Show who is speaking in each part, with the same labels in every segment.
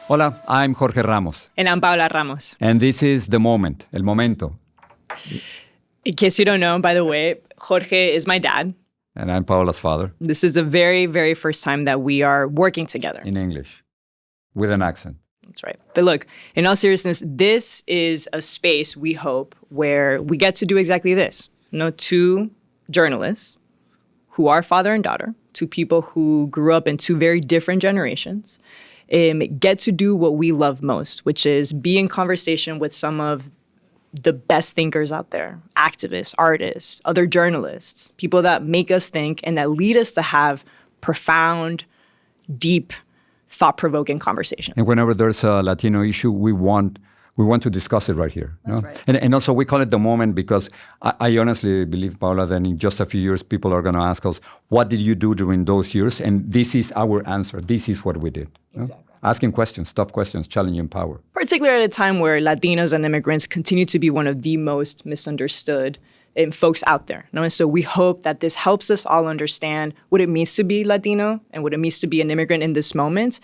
Speaker 1: Hola, I'm Jorge Ramos.
Speaker 2: And I'm Paola Ramos.
Speaker 1: And this is The Moment, El Momento.
Speaker 2: In case you don't know, by the way, Jorge is my dad.
Speaker 1: And I'm Paola's father.
Speaker 2: This is the very, very first time that we are working together.
Speaker 1: In English, with an accent.
Speaker 2: That's right. But look, in all seriousness, this is a space, we hope, where we get to do exactly this. Two journalists who are father and daughter, two people who grew up in two very different generations, get to do what we love most, which is be in conversation with some of the best thinkers out there, activists, artists, other journalists, people that make us think and that lead us to have profound, deep, thought-provoking conversations.
Speaker 1: And whenever there's a Latino issue, we want to discuss it right here.
Speaker 2: That's right.
Speaker 1: And also we call it The Moment because I honestly believe, Paola, that in just a few years, people are going to ask us, what did you do during those years? And this is our answer. This is what we did.
Speaker 2: Exactly.
Speaker 1: Asking questions, tough questions, challenging power.
Speaker 2: Particularly at a time where Latinos and immigrants continue to be one of the most misunderstood folks out there. And so we hope that this helps us all understand what it means to be Latino and what it means to be an immigrant in this moment,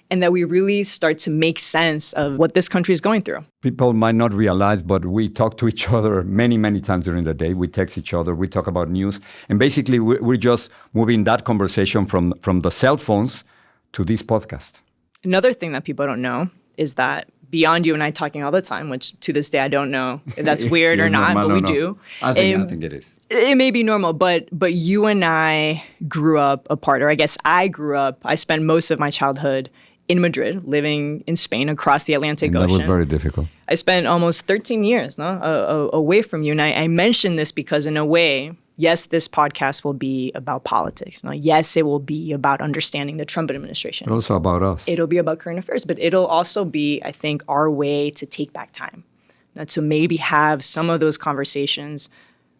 Speaker 2: and that we really start to make sense of what this country is going through.
Speaker 1: People might not realize, but we talk to each other many, many times during the day. We text each other. We talk about news. And basically, we're just moving that conversation from the cell phones to this podcast.
Speaker 2: Another thing that people don't know is that beyond you and I talking all the time, which to this day I don't know if that's weird or not, but we do.
Speaker 1: I think it is.
Speaker 2: It may be normal, but you and I grew up apart, or I guess I spent most of my childhood in Madrid, living in Spain across the Atlantic Ocean.
Speaker 1: That was very difficult.
Speaker 2: I spent almost 13 years away from you. And I mention this because in a way, yes, this podcast will be about politics. Yes, it will be about understanding the Trump administration.
Speaker 1: But also about us.
Speaker 2: It'll be about current affairs, but it'll also be, I think, our way to take back time. To maybe have some of those conversations,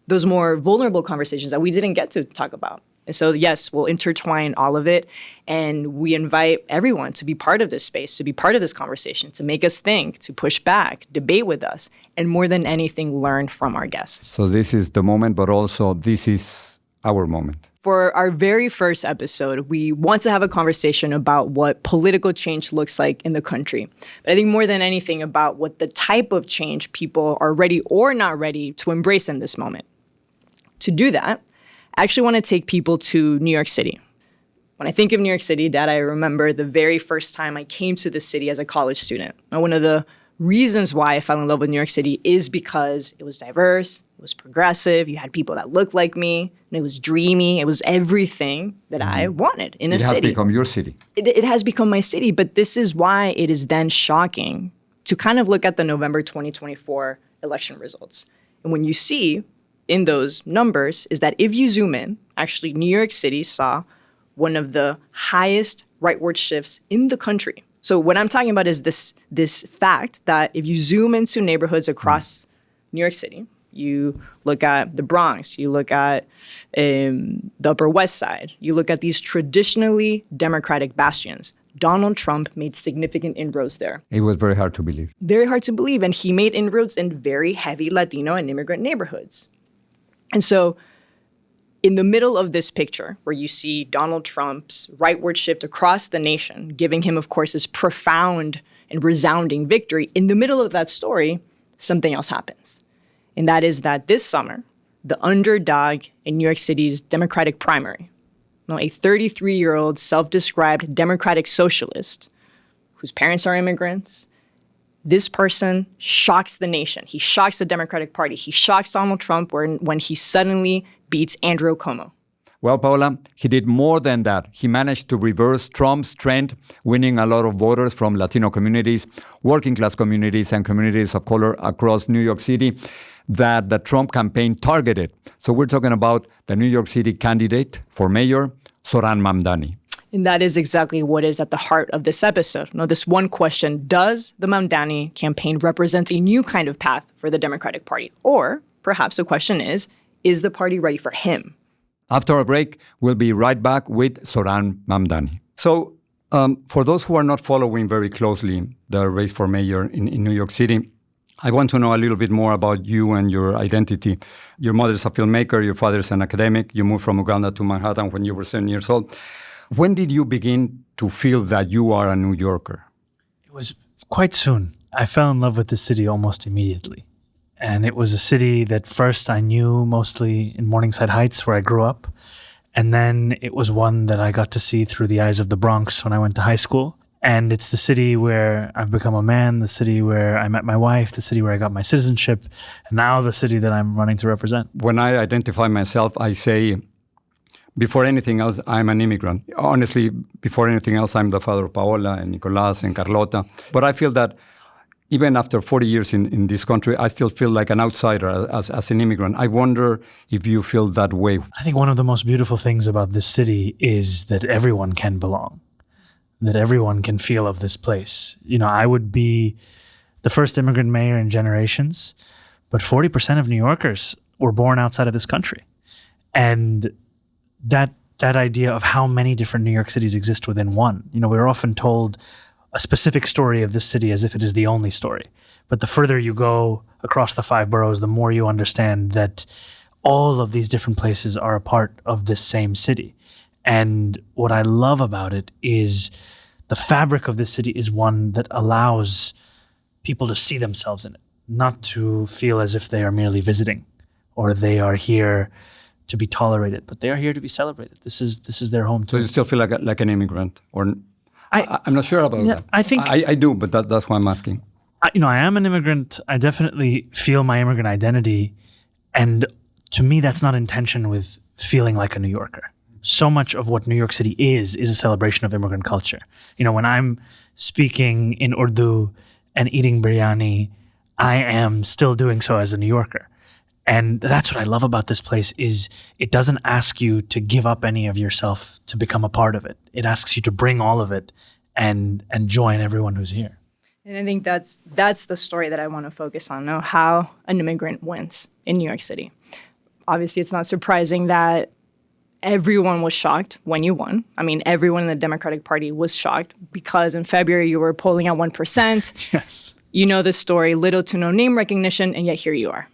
Speaker 2: those more vulnerable conversations that we didn't get to talk about. And so, yes, we'll intertwine all of it. And we invite everyone to be part of this space, to be part of this conversation, to make us think, to push back, debate with us, and more than anything, learn from our guests.
Speaker 1: So this is the moment, but also this is our moment.
Speaker 2: For our very first episode, we want to have a conversation about what political change looks like in the country. But I think more than anything about what the type of change people are ready or not ready to embrace in this moment. To do that, I actually want to take people to New York City. When I think of New York City, Dad, I remember the very first time I came to the city as a college student. Now, one of the reasons why I fell in love with New York City is because it was diverse, it was progressive, you had people that looked like me, and it was dreamy, it was everything that I wanted in a city.
Speaker 1: It has become your city.
Speaker 2: It has become my city, but this is why it is then shocking to kind of look at the November 2024 election results. And when you see in those numbers is that if you zoom in, actually New York City saw one of the highest rightward shifts in the country. So what I'm talking about is this fact that if you zoom into neighborhoods across New York City, you look at the Bronx, you look at the Upper West Side, you look at these traditionally Democratic bastions, Donald Trump made significant inroads there.
Speaker 1: It was very hard to believe.
Speaker 2: Very hard to believe. And he made inroads in very heavy Latino and immigrant neighborhoods. And so in the middle of this picture, where you see Donald Trump's rightward shift across the nation, giving him, of course, this profound and resounding victory, in the middle of that story, something else happens. And that is that this summer, the underdog in New York City's Democratic primary, a 33-year-old self-described Democratic socialist whose parents are immigrants, this person shocks the nation. He shocks the Democratic Party. He shocks Donald Trump when he suddenly beats Andrew Cuomo.
Speaker 1: Well, Paola, he did more than that. He managed to reverse Trump's trend, winning a lot of voters from Latino communities, working class communities, and communities of color across New York City that the Trump campaign targeted. So we're talking about the New York City candidate for mayor, Zohran Mamdani.
Speaker 2: And that is exactly what is at the heart of this episode. This one question, does the Mamdani campaign represent a new kind of path for the Democratic Party? Or perhaps the question is the party ready for him?
Speaker 1: After a break, we'll be right back with Zohran Mamdani. So for those who are not following very closely the race for mayor in New York City, I want to know a little bit more about you and your identity. Your mother's a filmmaker, your father's an academic. You moved from Uganda to Manhattan when you were 7 years old. When did you begin to feel that you are a New Yorker?
Speaker 3: was quite soon. I fell in love with the city almost immediately. And it was a city that first I knew mostly in Morningside Heights, where I grew up. And then it was one that I got to see through the eyes of the Bronx when I went to high school. And it's the city where I've become a man, the city where I met my wife, the city where I got my citizenship, and now the city that I'm running to represent.
Speaker 1: When I identify myself, I say, before anything else, I'm an immigrant. Honestly, before anything else, I'm the father of Paola and Nicolas and Carlota. But I feel that even after 40 years in this country, I still feel like an outsider as an immigrant. I wonder if you feel that way.
Speaker 3: I think one of the most beautiful things about this city is that everyone can belong, that everyone can feel of this place. You know, I would be the first immigrant mayor in generations, but 40% of New Yorkers were born outside of this country. And that idea of how many different New York cities exist within one. You know, we're often told a specific story of this city as if it is the only story. But the further you go across the 5 boroughs, the more you understand that all of these different places are a part of this same city. And what I love about it is the fabric of this city is one that allows people to see themselves in it, not to feel as if they are merely visiting or they are here to be tolerated, but they are here to be celebrated. This is their home too.
Speaker 1: So you still feel like an immigrant? Or I'm not sure about that.
Speaker 3: I think
Speaker 1: I do, but that's why I'm asking.
Speaker 3: I am an immigrant. I definitely feel my immigrant identity. And to me, that's not in tension with feeling like a New Yorker. So much of what New York City is a celebration of immigrant culture. You know, when I'm speaking in Urdu and eating biryani, I am still doing so as a New Yorker. And that's what I love about this place is it doesn't ask you to give up any of yourself to become a part of it. It asks you to bring all of it and join everyone who's here.
Speaker 2: And I think that's the story that I want to focus on now, how an immigrant wins in New York City. Obviously, it's not surprising that everyone was shocked when you won. I mean, everyone in the Democratic Party was shocked because in February you were polling at 1%.
Speaker 3: Yes.
Speaker 2: You know the story, little to no name recognition, and yet here you are.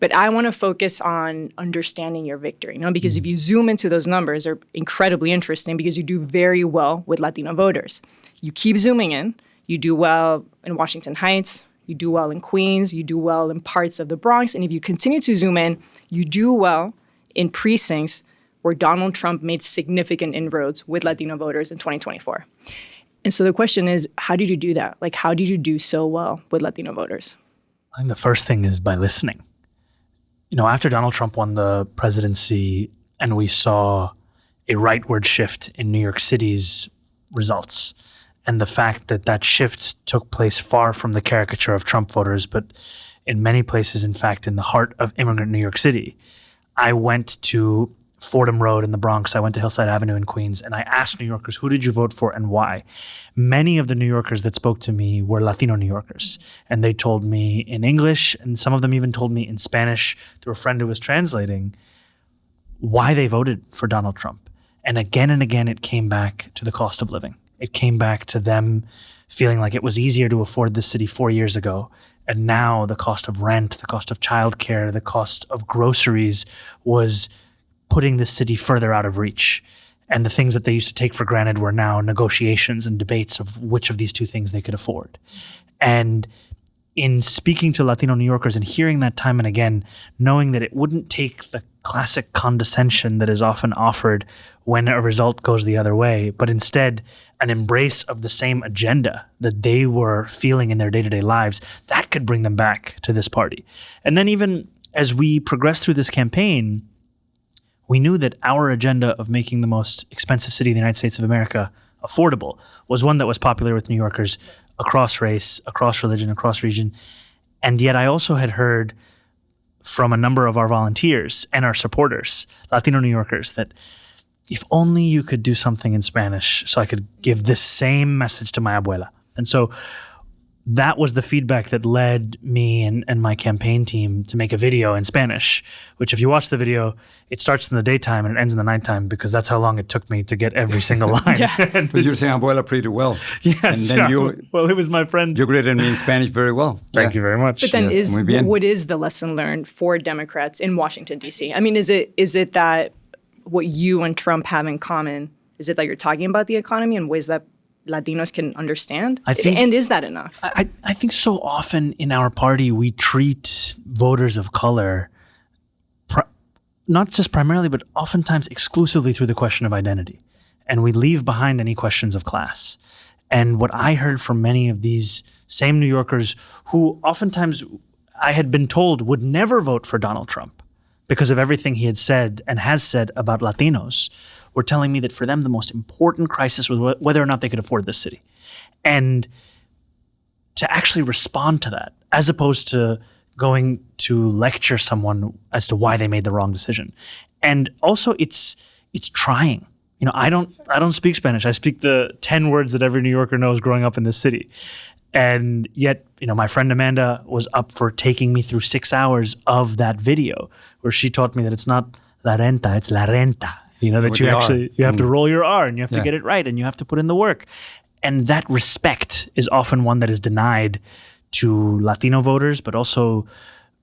Speaker 2: But I want to focus on understanding your victory, because if you zoom into those numbers, they're incredibly interesting because you do very well with Latino voters. You keep zooming in. You do well in Washington Heights. You do well in Queens. You do well in parts of the Bronx. And if you continue to zoom in, you do well in precincts where Donald Trump made significant inroads with Latino voters in 2024. And so the question is, how did you do that? Like, how did you do so well with Latino voters?
Speaker 3: I think the first thing is by listening. You know, after Donald Trump won the presidency and we saw a rightward shift in New York City's results, and the fact that that shift took place far from the caricature of Trump voters, but in many places, in fact, in the heart of immigrant New York City, I went to Fordham Road in the Bronx, I went to Hillside Avenue in Queens, and I asked New Yorkers, who did you vote for and why? Many of the New Yorkers that spoke to me were Latino New Yorkers, and they told me in English, and some of them even told me in Spanish through a friend who was translating, why they voted for Donald Trump. And again, it came back to the cost of living. It came back to them feeling like it was easier to afford this city 4 years ago. And now the cost of rent, the cost of childcare, the cost of groceries was putting the city further out of reach. And the things that they used to take for granted were now negotiations and debates of which of these two things they could afford. And in speaking to Latino New Yorkers and hearing that time and again, knowing that it wouldn't take the classic condescension that is often offered when a result goes the other way, but instead an embrace of the same agenda that they were feeling in their day-to-day lives, that could bring them back to this party. And then even as we progressed through this campaign, we knew that our agenda of making the most expensive city in the United States of America affordable was one that was popular with New Yorkers across race, across religion, across region. And yet I also had heard from a number of our volunteers and our supporters, Latino New Yorkers, that if only you could do something in Spanish so I could give this same message to my abuela. And so that was the feedback that led me and my campaign team to make a video in Spanish, which if you watch the video, it starts in the daytime and it ends in the nighttime because that's how long it took me to get every single line.
Speaker 1: But you're saying abuela pretty well.
Speaker 3: Yes.
Speaker 1: And then
Speaker 3: well, it was my friend.
Speaker 1: You greeted me in Spanish very well.
Speaker 3: Thank you very much.
Speaker 2: But then what is the lesson learned for Democrats in Washington, D.C.? I mean, is it that what you and Trump have in common, is it that you're talking about the economy in ways that Latinos can understand?
Speaker 3: And
Speaker 2: is that enough?
Speaker 3: I think so often in our party, we treat voters of color not just primarily, but oftentimes exclusively through the question of identity. And we leave behind any questions of class. And what I heard from many of these same New Yorkers who oftentimes I had been told would never vote for Donald Trump because of everything he had said and has said about Latinos, were telling me that for them the most important crisis was whether or not they could afford this city. And to actually respond to that, as opposed to going to lecture someone as to why they made the wrong decision. And also it's trying. You know, I don't speak Spanish. I speak the 10 words that every New Yorker knows growing up in this city. And yet, you know, my friend Amanda was up for taking me through 6 hours of that video where she taught me that it's not la renta, it's la renta. You know, that you have to roll your R and you have to get it right and you have to put in the work. And that respect is often one that is denied to Latino voters, but also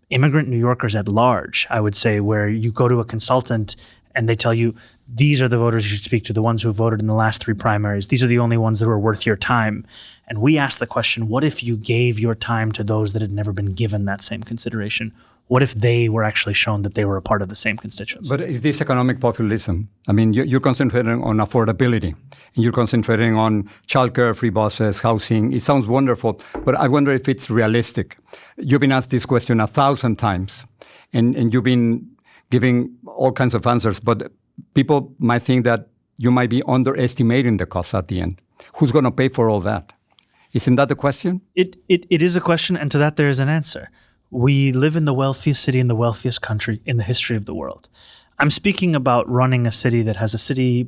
Speaker 3: immigrant New Yorkers at large, I would say, where you go to a consultant and they tell you, these are the voters you should speak to, the ones who voted in the last 3 primaries. These are the only ones that are worth your time. And we ask the question, what if you gave your time to those that had never been given that same consideration? What if they were actually shown that they were a part of the same constituency?
Speaker 1: But is this economic populism? I mean, you're concentrating on affordability, and you're concentrating on childcare, free buses, housing. It sounds wonderful, but I wonder if it's realistic. You've been asked this question 1,000 times, and you've been giving all kinds of answers, but people might think that you might be underestimating the cost at the end. Who's going to pay for all that? Isn't that the question?
Speaker 3: It is a question, and to that there is an answer. We live in the wealthiest city in the wealthiest country in the history of the world. I'm speaking about running a city that has a city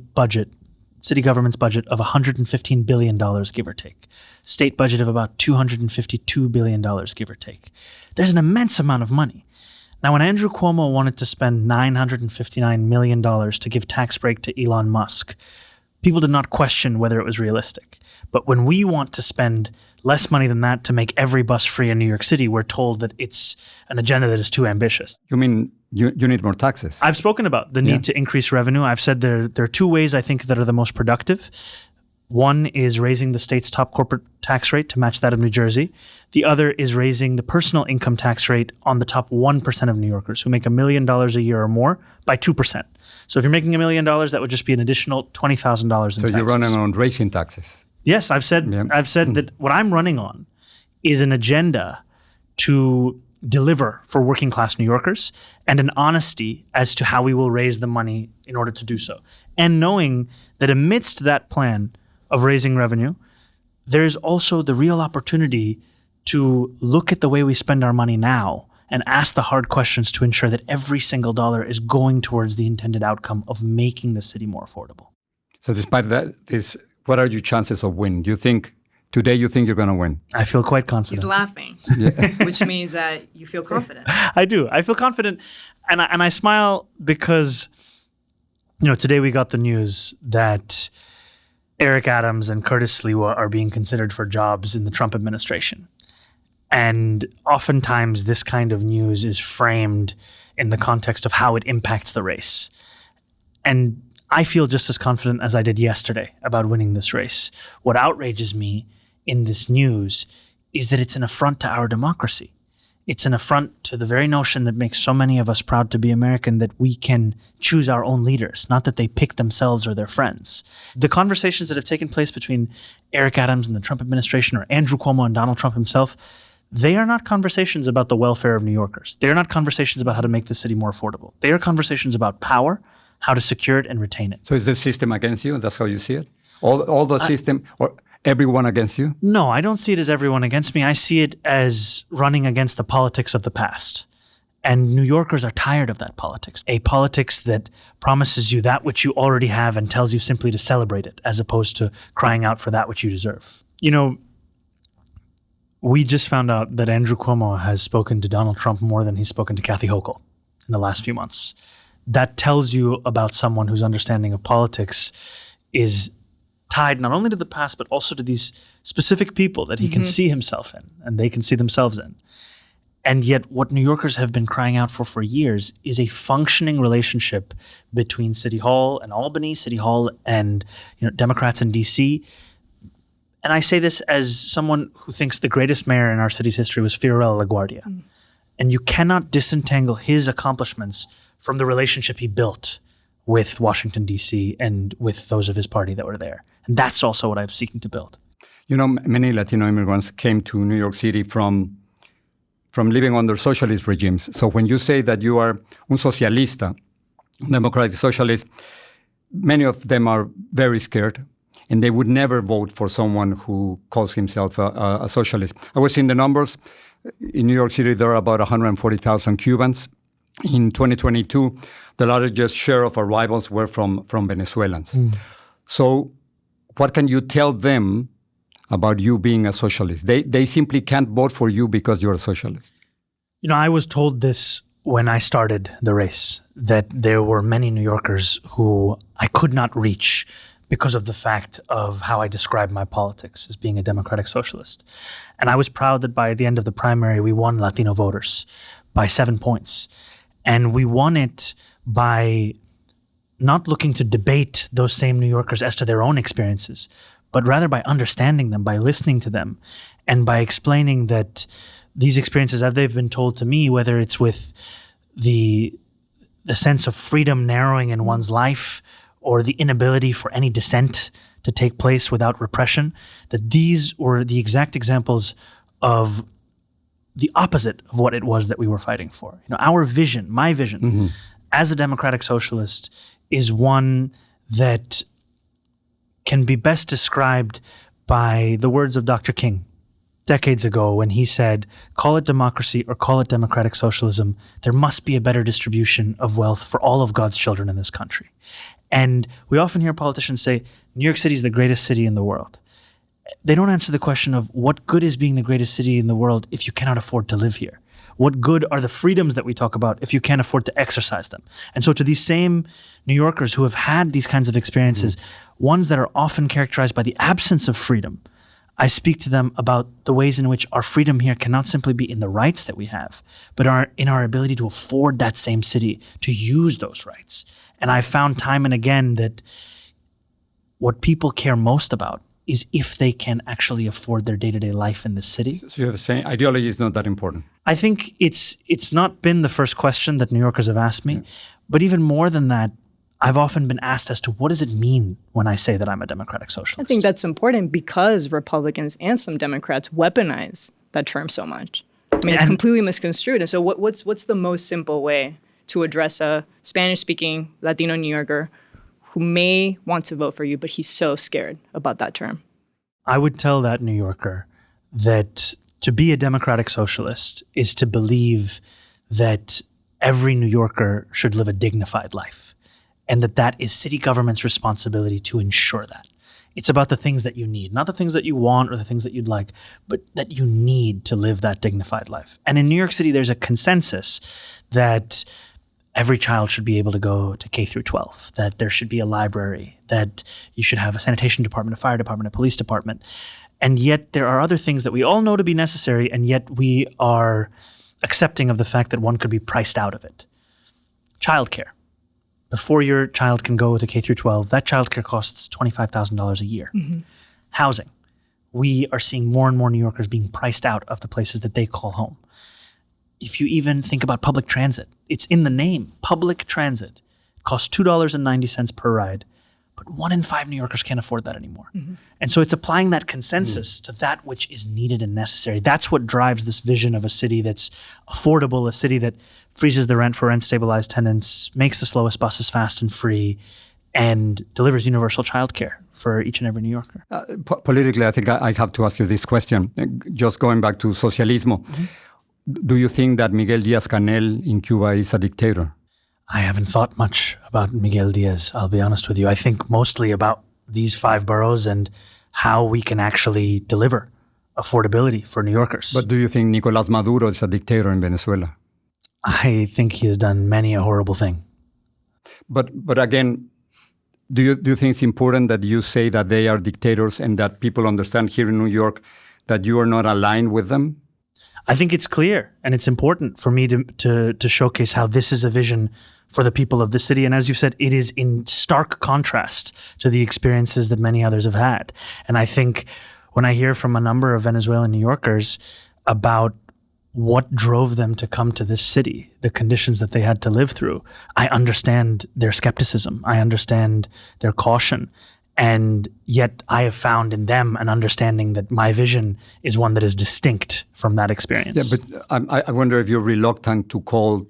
Speaker 3: government's budget of $115 billion, give or take. State budget of about $252 billion, give or take. There's an immense amount of money. Now, when Andrew Cuomo wanted to spend $959 million to give tax break to Elon Musk, people did not question whether it was realistic. But when we want to spend less money than that to make every bus free in New York City, we're told that it's an agenda that is too ambitious.
Speaker 1: You mean you need more taxes?
Speaker 3: I've spoken about the need to increase revenue. I've said there are 2 ways I think that are the most productive. One is raising the state's top corporate tax rate to match that of New Jersey. The other is raising the personal income tax rate on the top 1% of New Yorkers who make $1 million a year or more by 2%. So if you're making $1 million, that would just be an additional $20,000 in taxes.
Speaker 1: So you're running on raising taxes?
Speaker 3: Yes, I've said that what I'm running on is an agenda to deliver for working class New Yorkers and an honesty as to how we will raise the money in order to do so. And knowing that amidst that plan of raising revenue, there is also the real opportunity to look at the way we spend our money now and ask the hard questions to ensure that every single dollar is going towards the intended outcome of making the city more affordable.
Speaker 1: So despite that, what are your chances of winning? Today you think you're going to win?
Speaker 3: I feel quite confident.
Speaker 2: He's laughing, which means that you feel confident.
Speaker 3: I do. I feel confident. And I smile because, you know, today we got the news that Eric Adams and Curtis Sliwa are being considered for jobs in the Trump administration. And oftentimes this kind of news is framed in the context of how it impacts the race. And I feel just as confident as I did yesterday about winning this race. What outrages me in this news is that it's an affront to our democracy. It's an affront to the very notion that makes so many of us proud to be American, that we can choose our own leaders, not that they pick themselves or their friends. The conversations that have taken place between Eric Adams and the Trump administration, or Andrew Cuomo and Donald Trump himself, they are not conversations about the welfare of New Yorkers. They are not conversations about how to make the city more affordable. They are conversations about power, how to secure it and retain it.
Speaker 1: So is the system against you? That's how you see it? All the system, or everyone against you?
Speaker 3: No, I don't see it as everyone against me. I see it as running against the politics of the past. And New Yorkers are tired of that politics. A politics that promises you that which you already have and tells you simply to celebrate it, as opposed to crying out for that which you deserve. You know, we just found out that Andrew Cuomo has spoken to Donald Trump more than he's spoken to Kathy Hochul in the last few months. That tells you about someone whose understanding of politics is tied not only to the past, but also to these specific people that he can see himself in and they can see themselves in. And yet what New Yorkers have been crying out for years is a functioning relationship between City Hall and Albany, City Hall and Democrats in D.C., And I say this as someone who thinks the greatest mayor in our city's history was Fiorello LaGuardia. And you cannot disentangle his accomplishments from the relationship he built with Washington, D.C. and with those of his party that were there. And that's also what I'm seeking to build.
Speaker 1: You know, many Latino immigrants came to New York City from living under socialist regimes. So when you say that you are un socialista, democratic socialist, many of them are very scared, and they would never vote for someone who calls himself a socialist. I was seeing the numbers. In New York City, there are about 140,000 Cubans. In 2022, the largest share of arrivals were from Venezuelans. So what can you tell them about you being a socialist? They simply can't vote for you because you're a socialist.
Speaker 3: You know, I was told this when I started the race, that there were many New Yorkers who I could not reach because of the fact of how I described my politics as being a democratic socialist. And I was proud that by the end of the primary, we won Latino voters by 7 points. And we won it by not looking to debate those same New Yorkers as to their own experiences, but rather by understanding them, by listening to them, and by explaining that these experiences, as they've been told to me, whether it's with the sense of freedom narrowing in one's life or the inability for any dissent to take place without repression, that these were the exact examples of the opposite of what it was that we were fighting for. You know, our vision, my vision, as a democratic socialist is one that can be best described by the words of Dr. King decades ago when he said, call it democracy or call it democratic socialism, there must be a better distribution of wealth for all of God's children in this country. And we often hear politicians say, New York City is the greatest city in the world. They don't answer the question of what good is being the greatest city in the world if you cannot afford to live here? What good are the freedoms that we talk about if you can't afford to exercise them? And so to these same New Yorkers who have had these kinds of experiences, ones that are often characterized by the absence of freedom, I speak to them about the ways in which our freedom here cannot simply be in the rights that we have, but in our ability to afford that same city, to use those rights. And I've found time and again that what people care most about is if they can actually afford their day-to-day life in the city.
Speaker 1: So you're saying ideology is not that important?
Speaker 3: I think it's not been the first question that New Yorkers have asked me, but even more than that, I've often been asked as to what does it mean when I say that I'm a democratic socialist?
Speaker 2: I think that's important because Republicans and some Democrats weaponize that term so much. I mean, it's completely misconstrued. And so what's the most simple way to address a Spanish-speaking Latino New Yorker who may want to vote for you, but he's so scared about that term?
Speaker 3: I would tell that New Yorker that to be a democratic socialist is to believe that every New Yorker should live a dignified life, and that is city government's responsibility to ensure that. It's about the things that you need, not the things that you want or the things that you'd like, but that you need to live that dignified life. And in New York City, there's a consensus that every child should be able to go to K through 12, that there should be a library, that you should have a sanitation department, a fire department, a police department. And yet there are other things that we all know to be necessary, and yet we are accepting of the fact that one could be priced out of it. Childcare. Before your child can go to K through 12, that childcare costs $25,000 a year. Housing. We are seeing more and more New Yorkers being priced out of the places that they call home. If you even think about public transit, it's in the name, public transit. It costs $2.90 per ride, but 1 in 5 New Yorkers can't afford that anymore. And so it's applying that consensus to that which is needed and necessary. That's what drives this vision of a city that's affordable, a city that freezes the rent for rent-stabilized tenants, makes the slowest buses fast and free, and delivers universal childcare for each and every New Yorker.
Speaker 1: Politically, I think I have to ask you this question. Just going back to socialismo, do you think that Miguel Díaz-Canel in Cuba is a dictator?
Speaker 3: I haven't thought much about Miguel Díaz, I'll be honest with you. I think mostly about these 5 boroughs and how we can actually deliver affordability for New Yorkers.
Speaker 1: But do you think Nicolás Maduro is a dictator in Venezuela?
Speaker 3: I think he has done many a horrible thing.
Speaker 1: But again, do you think it's important that you say that they are dictators and that people understand here in New York that you are not aligned with them?
Speaker 3: I think it's clear and it's important for me to showcase how this is a vision for the people of the city. And as you said, it is in stark contrast to the experiences that many others have had. And I think when I hear from a number of Venezuelan New Yorkers about what drove them to come to this city, the conditions that they had to live through, I understand their skepticism. I understand their caution. And yet I have found in them an understanding that my vision is one that is distinct from that experience.
Speaker 1: Yeah, but I wonder if you're reluctant to call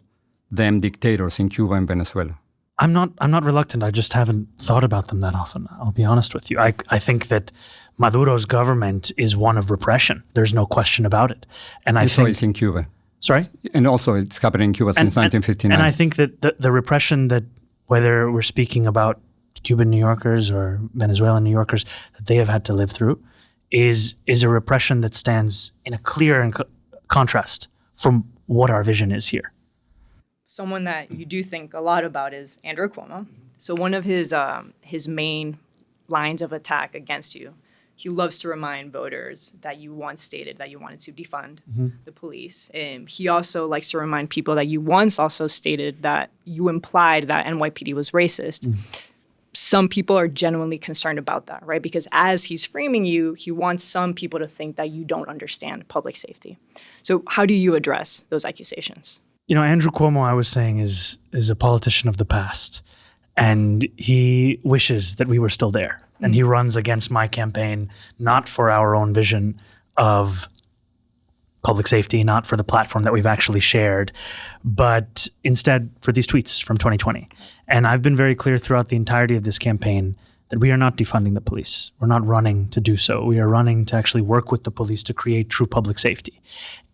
Speaker 1: them dictators in Cuba and Venezuela.
Speaker 3: I'm not reluctant. I just haven't thought about them that often. I'll be honest with you. I think that Maduro's government is one of repression. There's no question about it. And I think
Speaker 1: it's in Cuba.
Speaker 3: Sorry?
Speaker 1: And also it's happening in Cuba since 1959.
Speaker 3: And I think that the repression that, whether we're speaking about Cuban New Yorkers or Venezuelan New Yorkers, that they have had to live through is a repression that stands in a clear contrast from what our vision is here.
Speaker 2: Someone that you do think a lot about is Andrew Cuomo. So one of his main lines of attack against you, he loves to remind voters that you once stated that you wanted to defund the police. He also likes to remind people that you once also stated that you implied that NYPD was racist. Some people are genuinely concerned about that, right? Because as he's framing you, he wants some people to think that you don't understand public safety. So how do you address those accusations?
Speaker 3: You know, Andrew Cuomo, I was saying, is a politician of the past. And he wishes that we were still there. And he runs against my campaign, not for our own vision of public safety, not for the platform that we've actually shared, but instead for these tweets from 2020. And I've been very clear throughout the entirety of this campaign that we are not defunding the police. We're not running to do so. We are running to actually work with the police to create true public safety.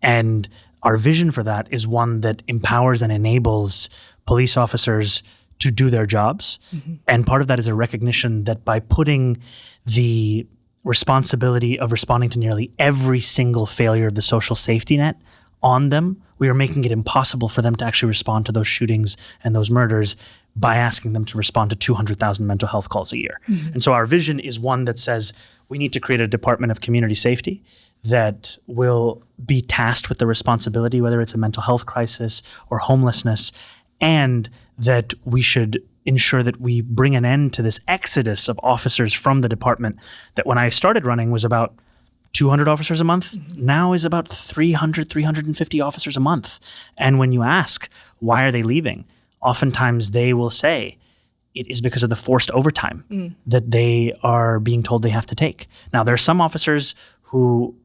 Speaker 3: And our vision for that is one that empowers and enables police officers to do their jobs. And part of that is a recognition that by putting the responsibility of responding to nearly every single failure of the social safety net on them, we are making it impossible for them to actually respond to those shootings and those murders by asking them to respond to 200,000 mental health calls a year. And so our vision is one that says we need to create a Department of Community Safety that will be tasked with the responsibility, whether it's a mental health crisis or homelessness, and that we should ensure that we bring an end to this exodus of officers from the department that when I started running was about 200 officers a month, now is about 300, 350 officers a month. And when you ask, why are they leaving? Oftentimes they will say, it is because of the forced overtime that they are being told they have to take. Now, there are some officers who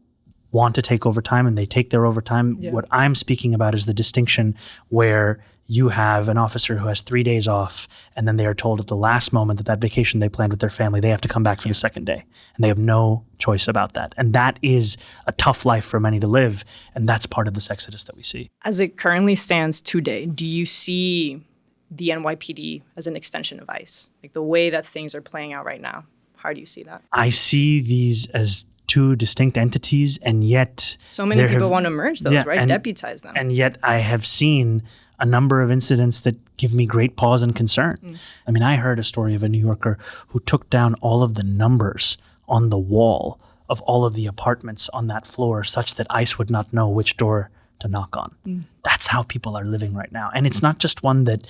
Speaker 3: want to take overtime and they take their overtime. Yeah. What I'm speaking about is the distinction where you have an officer who has 3 days off and then they are told at the last moment that vacation they planned with their family, they have to come back for the second day. And they have no choice about that. And that is a tough life for many to live. And that's part of this exodus that we see.
Speaker 2: As it currently stands today, do you see the NYPD as an extension of ICE? Like the way that things are playing out right now, how do you see that?
Speaker 3: I see these as two distinct entities, and yet
Speaker 2: so many people want to merge those, right? Deputize them.
Speaker 3: And yet I have seen a number of incidents that give me great pause and concern. I mean, I heard a story of a New Yorker who took down all of the numbers on the wall of all of the apartments on that floor such that ICE would not know which door to knock on. That's how people are living right now. And it's not just one that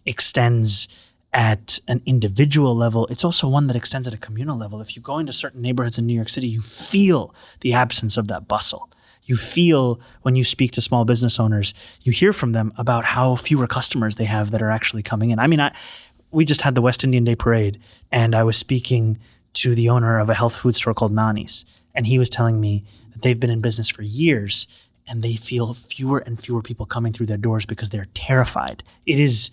Speaker 3: extends at an individual level, it's also one that extends at a communal level. If you go into certain neighborhoods in New York City, you feel the absence of that bustle. You feel when you speak to small business owners, you hear from them about how fewer customers they have that are actually coming in. I mean, we just had the West Indian Day Parade, and I was speaking to the owner of a health food store called Nani's, and he was telling me that they've been in business for years, and they feel fewer and fewer people coming through their doors because they're terrified. It is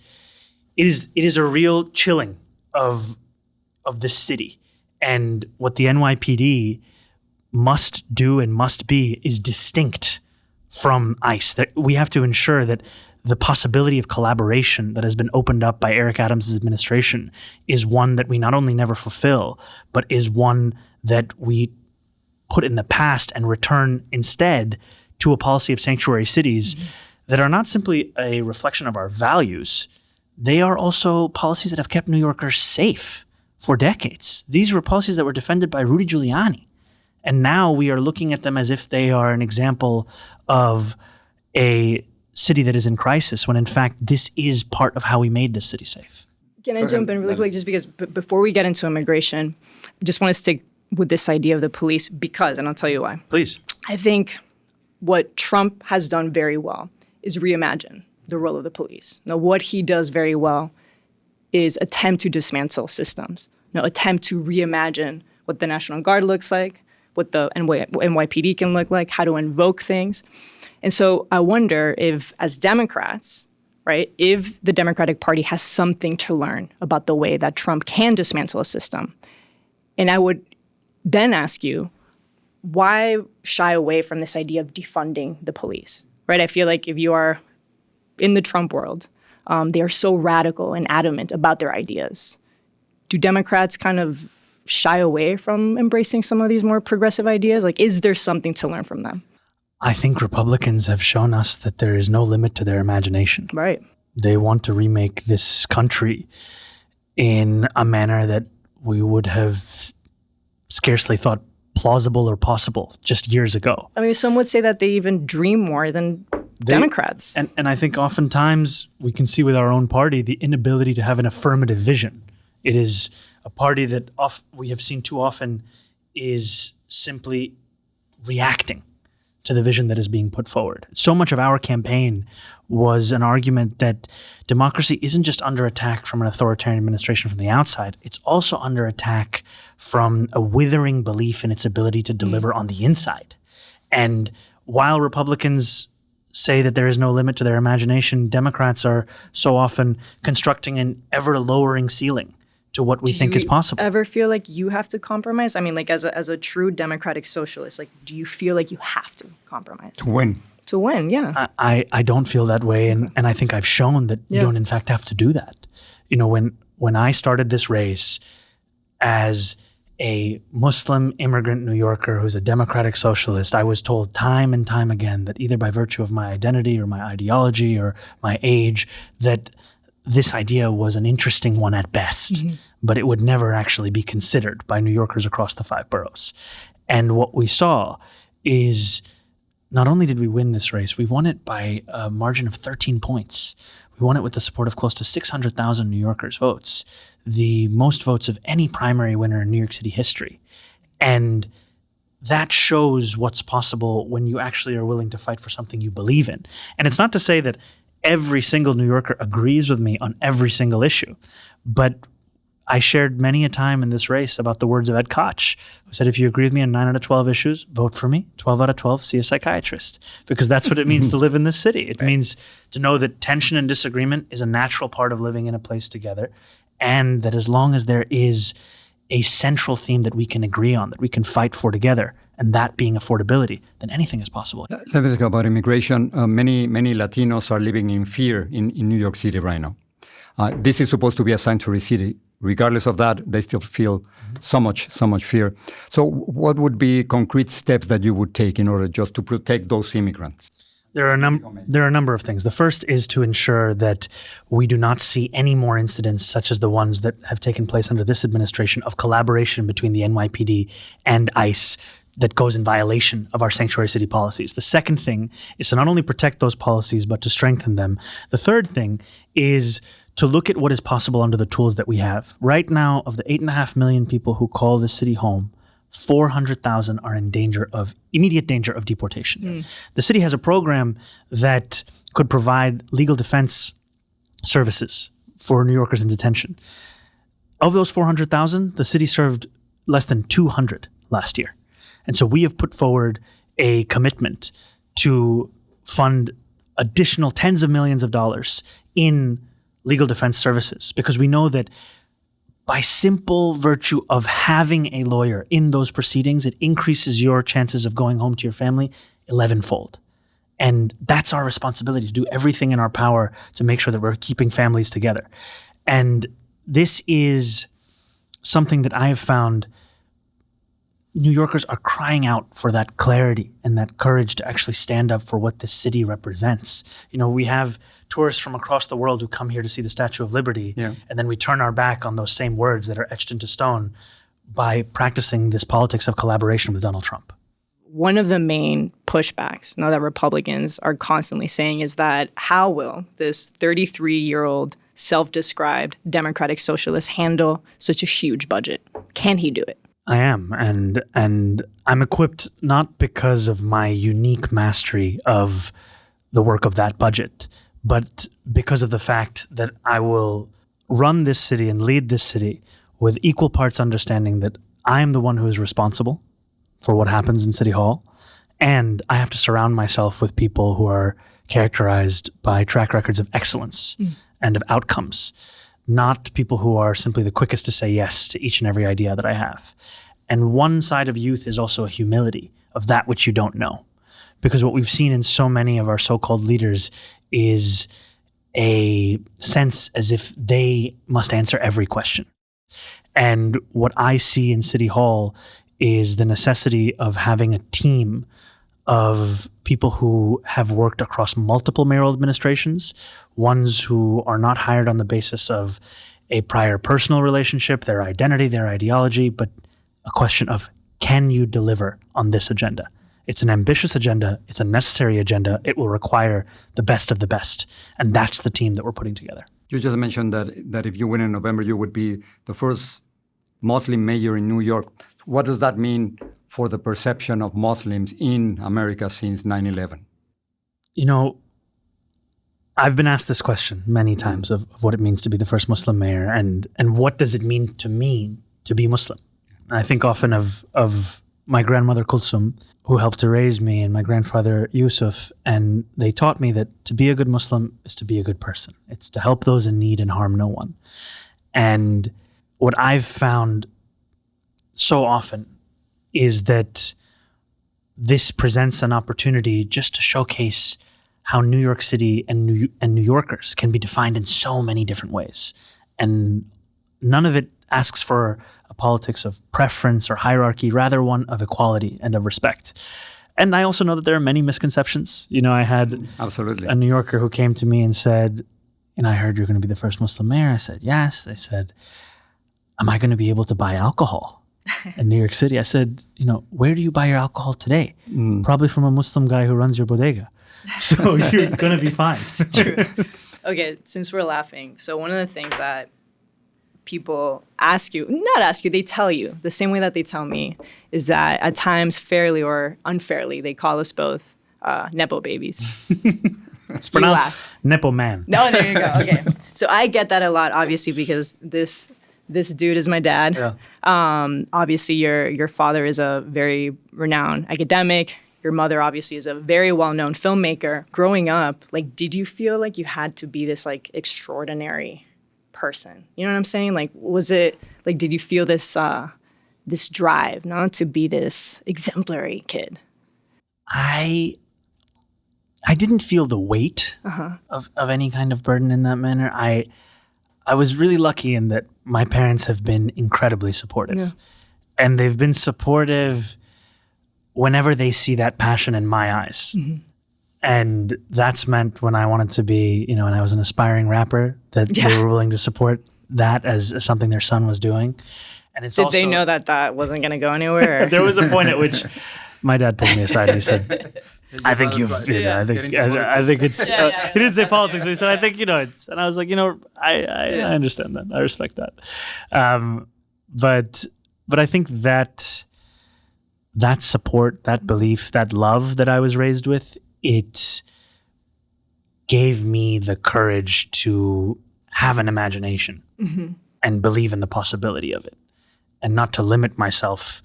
Speaker 3: a real chilling of this city. And what the NYPD must do and must be is distinct from ICE. That we have to ensure that the possibility of collaboration that has been opened up by Eric Adams' administration is one that we not only never fulfill, but is one that we put in the past and return instead to a policy of sanctuary cities that are not simply a reflection of our values. They are also policies that have kept New Yorkers safe for decades. These were policies that were defended by Rudy Giuliani. And now we are looking at them as if they are an example of a city that is in crisis, when in fact, this is part of how we made this city safe.
Speaker 2: Can I jump in really quick, just because before we get into immigration, I just want to stick with this idea of the police because, and I'll tell you why.
Speaker 3: Please.
Speaker 2: I think what Trump has done very well is reimagine the role of the police. Now, what he does very well is attempt to dismantle systems, attempt to reimagine what the National Guard looks like, what the NYPD can look like, how to invoke things. And so I wonder if, as Democrats, right, if the Democratic Party has something to learn about the way that Trump can dismantle a system. And I would then ask you, why shy away from this idea of defunding the police, right? I feel like if you are in the Trump world, they are so radical and adamant about their ideas. Do Democrats kind of shy away from embracing some of these more progressive ideas? Like, is there something to learn from them?
Speaker 3: I think Republicans have shown us that there is no limit to their imagination.
Speaker 2: Right.
Speaker 3: They want to remake this country in a manner that we would have scarcely thought plausible or possible just years ago.
Speaker 2: I mean, some would say that they even dream more than Democrats.
Speaker 3: And I think oftentimes we can see with our own party the inability to have an affirmative vision. It is a party that we have seen too often is simply reacting to the vision that is being put forward. So much of our campaign was an argument that democracy isn't just under attack from an authoritarian administration from the outside, it's also under attack from a withering belief in its ability to deliver on the inside. And while Republicans say that there is no limit to their imagination, Democrats are so often constructing an ever-lowering ceiling to what we think is possible.
Speaker 2: Do you ever feel like you have to compromise? I mean, like as a true democratic socialist, like, do you feel like you have to compromise?
Speaker 1: To win.
Speaker 2: To win, yeah.
Speaker 3: I don't feel that way, and I think I've shown that you don't in fact have to do that. You know, when I started this race as a Muslim immigrant New Yorker who's a democratic socialist, I was told time and time again that either by virtue of my identity or my ideology or my age, that this idea was an interesting one at best, but it would never actually be considered by New Yorkers across the 5 boroughs. And what we saw is not only did we win this race, we won it by a margin of 13 points. We won it with the support of close to 600,000 New Yorkers' votes, the most votes of any primary winner in New York City history. And that shows what's possible when you actually are willing to fight for something you believe in. And it's not to say that every single New Yorker agrees with me on every single issue. But I shared many a time in this race about the words of Ed Koch, who said, if you agree with me on 9 out of 12 issues, vote for me. 12 out of 12, see a psychiatrist. Because that's what it means to live in this city. It means to know that tension and disagreement is a natural part of living in a place together. And that as long as there is a central theme that we can agree on, that we can fight for together, and that being affordability, then anything is possible.
Speaker 1: Let me talk about immigration. Many Latinos are living in fear in New York City right now. This is supposed to be a sanctuary city. Regardless of that, they still feel so much fear. So what would be concrete steps that you would take in order just to protect those immigrants?
Speaker 3: There are a number of things. The first is to ensure that we do not see any more incidents such as the ones that have taken place under this administration of collaboration between the NYPD and ICE that goes in violation of our sanctuary city policies. The second thing is to not only protect those policies, but to strengthen them. The third thing is to look at what is possible under the tools that we have. Right now, of the 8.5 million people who call this city home, 400,000 are in immediate danger of deportation. The city has a program that could provide legal defense services for New Yorkers in detention. Of those 400,000, the city served less than 200 last year. And so we have put forward a commitment to fund additional tens of millions of dollars in legal defense services, because we know that by simple virtue of having a lawyer in those proceedings, it increases your chances of going home to your family 11-fold. And that's our responsibility, to do everything in our power to make sure that we're keeping families together. And this is something that I have found New Yorkers are crying out for, that clarity and that courage to actually stand up for what this city represents. You know, we have tourists from across the world who come here to see the Statue of Liberty, and then we turn our back on those same words that are etched into stone by practicing this politics of collaboration with Donald Trump.
Speaker 2: One of the main pushbacks now that Republicans are constantly saying is that how will this 33-year-old self-described democratic socialist handle such a huge budget? Can he do it?
Speaker 3: I am, and I'm equipped not because of my unique mastery of the work of that budget, but because of the fact that I will run this city and lead this city with equal parts understanding that I am the one who is responsible for what happens in City Hall, and I have to surround myself with people who are characterized by track records of excellence and of outcomes, not people who are simply the quickest to say yes to each and every idea that I have. And one side of youth is also a humility of that which you don't know. Because what we've seen in so many of our so-called leaders is a sense as if they must answer every question. And what I see in City Hall is the necessity of having a team of people who have worked across multiple mayoral administrations, ones who are not hired on the basis of a prior personal relationship, their identity, their ideology, but a question of, can you deliver on this agenda? It's an ambitious agenda. It's a necessary agenda. It will require the best of the best. And that's the team that we're putting together.
Speaker 1: You just mentioned that if you win in November, you would be the first Muslim mayor in New York. What does that mean for the perception of Muslims in America since 9/11?
Speaker 3: You know, I've been asked this question many times of what it means to be the first Muslim mayor and what does it mean to me to be Muslim. I think often of my grandmother Kulsum, who helped to raise me, and my grandfather Yusuf, and they taught me that to be a good Muslim is to be a good person. It's to help those in need and harm no one. And what I've found so often is that this presents an opportunity just to showcase how New York City and New Yorkers can be defined in so many different ways. And none of it asks for a politics of preference or hierarchy, rather one of equality and of respect. And I also know that there are many misconceptions. You know, I had
Speaker 1: Absolutely.
Speaker 3: a New Yorker who came to me and said, and I heard you're going to be the first Muslim mayor. I said, yes. They said, am I going to be able to buy alcohol in New York City? I said, you know, where do you buy your alcohol today? Probably from a Muslim guy who runs your bodega. So you're going to be fine.
Speaker 2: True. Okay, since we're laughing, so one of the things that people they tell you, the same way that they tell me, is that at times, fairly or unfairly, they call us both Nepo babies.
Speaker 3: It's pronounced Nepo man.
Speaker 2: No, there you go. Okay. So I get that a lot, obviously, because this dude is my dad.
Speaker 3: Yeah.
Speaker 2: Obviously, your father is a very renowned academic. Your mother obviously is a very well-known filmmaker. Growing up, like, did you feel like you had to be this like extraordinary person? You know what I'm saying? Like, was it like, did you feel this this drive not to be this exemplary kid?
Speaker 3: I didn't feel the weight of any kind of burden in that manner. I was really lucky in that my parents have been incredibly supportive. Yeah. And they've been supportive whenever they see that passion in my eyes. Mm-hmm. And that's meant when I wanted to be, you know, when I was an aspiring rapper, that they were willing to support that as something their son was doing. And it's
Speaker 2: Did they know that wasn't going to go anywhere?
Speaker 3: There was a point at which my dad pulled me aside and he said, I think I think it's, he didn't say politics, but he said, I think, you know, it's, and I was like, you know, I understand that. I respect that. But I think that support, that belief, that love that I was raised with, it gave me the courage to have an imagination and believe in the possibility of it, and not to limit myself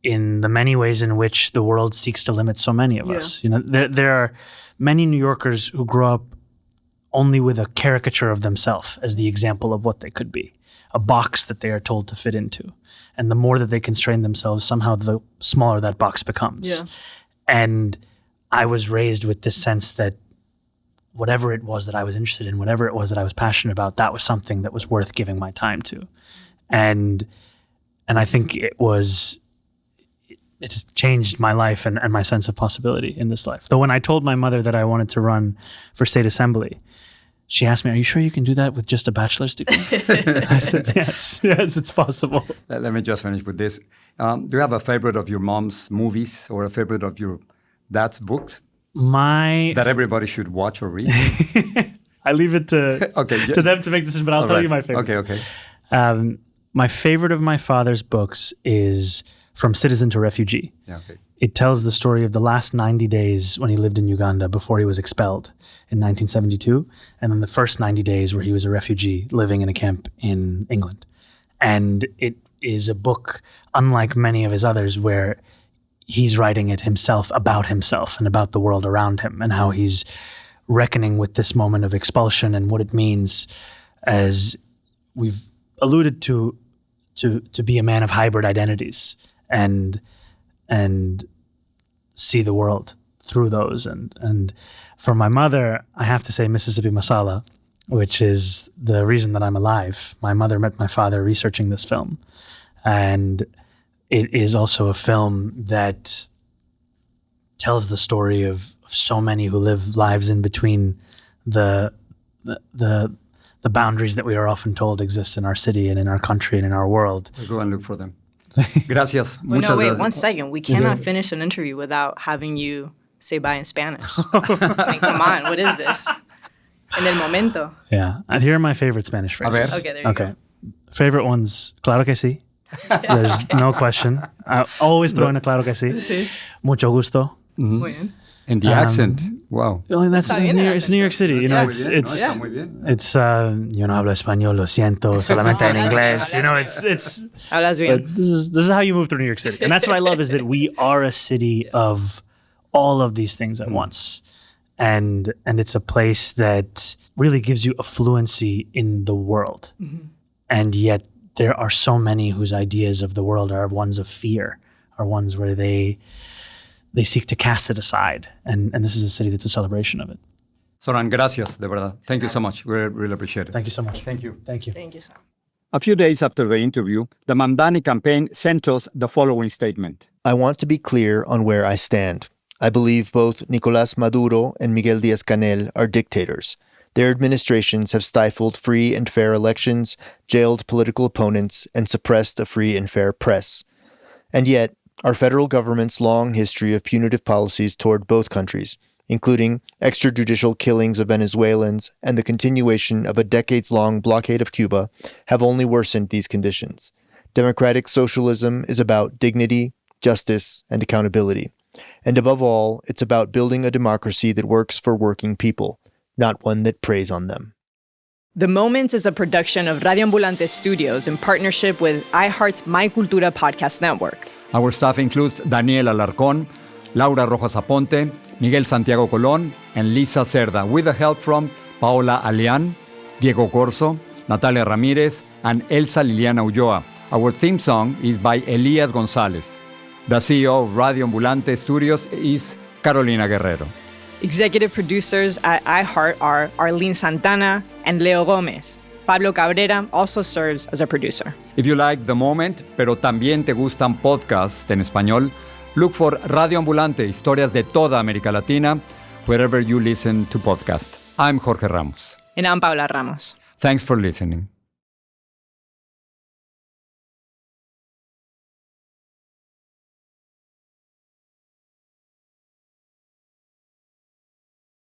Speaker 3: in the many ways in which the world seeks to limit so many of us. You know, there are many New Yorkers who grow up only with a caricature of themselves as the example of what they could be, a box that they are told to fit into. And the more that they constrain themselves, somehow the smaller that box becomes. Yeah. And I was raised with this sense that whatever it was that I was interested in, whatever it was that I was passionate about, that was something that was worth giving my time to. And I think it has changed my life and my sense of possibility in this life. Though when I told my mother that I wanted to run for state assembly, she asked me, are you sure you can do that with just a bachelor's degree? I said, yes, it's possible.
Speaker 1: Let me just finish with this. Do you have a favorite of your mom's movies or a favorite of your dad's books that everybody should watch or read?
Speaker 3: I leave it to them to make decisions, but I'll tell you my favorites.
Speaker 1: Okay.
Speaker 3: My favorite of my father's books is From Citizen to Refugee.
Speaker 1: Yeah, okay.
Speaker 3: It tells the story of the last 90 days when he lived in Uganda before he was expelled in 1972, and then the first 90 days where he was a refugee living in a camp in England. And it is a book, unlike many of his others, where he's writing it himself and about the world around him and how he's reckoning with this moment of expulsion and what it means, as we've alluded to be a man of hybrid identities and see the world through those. And for my mother, I have to say Mississippi Masala, which is the reason that I'm alive. My mother met my father researching this film. And it is also a film that tells the story of so many who live lives in between the boundaries that we are often told exist in our city and in our country and in our world.
Speaker 1: We'll go and look for them. Gracias.
Speaker 2: Well, no, wait, 1 second. We cannot finish an interview without having you say bye in Spanish. Like, come on, what is this? En el momento.
Speaker 3: Yeah. Here are my favorite Spanish phrases.
Speaker 2: Okay, there you go.
Speaker 3: Favorite ones, claro que sí. There's no question. I always throw in a claro que sí.
Speaker 2: Sí.
Speaker 3: Mucho gusto.
Speaker 2: Muy bien.
Speaker 1: And the accent, wow.
Speaker 3: Well, it's New York City. You know, it's yo no hablo español, lo siento, solamente en inglés. You know, it's.
Speaker 2: Hablas bien.
Speaker 3: This is how you move through New York City, and that's what I love is that we are a city of all of these things at once, and it's a place that really gives you a fluency in the world, and yet there are so many whose ideas of the world are ones of fear, are ones where they seek to cast it aside. And this is a city that's a celebration of it.
Speaker 1: Zohran, gracias, de verdad. Thank you so much. We really appreciate it.
Speaker 3: Thank you so much.
Speaker 1: Thank you.
Speaker 3: Thank you.
Speaker 2: Thank you, Sam.
Speaker 1: A few days after the interview, the Mamdani campaign sent us the following statement.
Speaker 4: I want to be clear on where I stand. I believe both Nicolás Maduro and Miguel Díaz-Canel are dictators. Their administrations have stifled free and fair elections, jailed political opponents, and suppressed a free and fair press. And yet, our federal government's long history of punitive policies toward both countries, including extrajudicial killings of Venezuelans and the continuation of a decades-long blockade of Cuba, have only worsened these conditions. Democratic socialism is about dignity, justice, and accountability. And above all, it's about building a democracy that works for working people, not one that preys on them.
Speaker 2: The Moments is a production of Radio Ambulante Studios in partnership with iHeart's My Cultura Podcast Network.
Speaker 1: Our staff includes Daniel Alarcón, Laura Rojas Aponte, Miguel Santiago Colón, and Lisa Cerda, with the help from Paola Alián, Diego Corso, Natalia Ramírez, and Elsa Liliana Ulloa. Our theme song is by Elias González. The CEO of Radio Ambulante Studios is Carolina Guerrero.
Speaker 2: Executive producers at iHeart are Arlene Santana and Leo Gomez. Pablo Cabrera also serves as a producer.
Speaker 1: If you like The Moment, pero también te gustan podcasts en español, look for Radio Ambulante, historias de toda América Latina, wherever you listen to podcasts. I'm Jorge Ramos.
Speaker 2: And I'm Paola Ramos.
Speaker 1: Thanks for listening.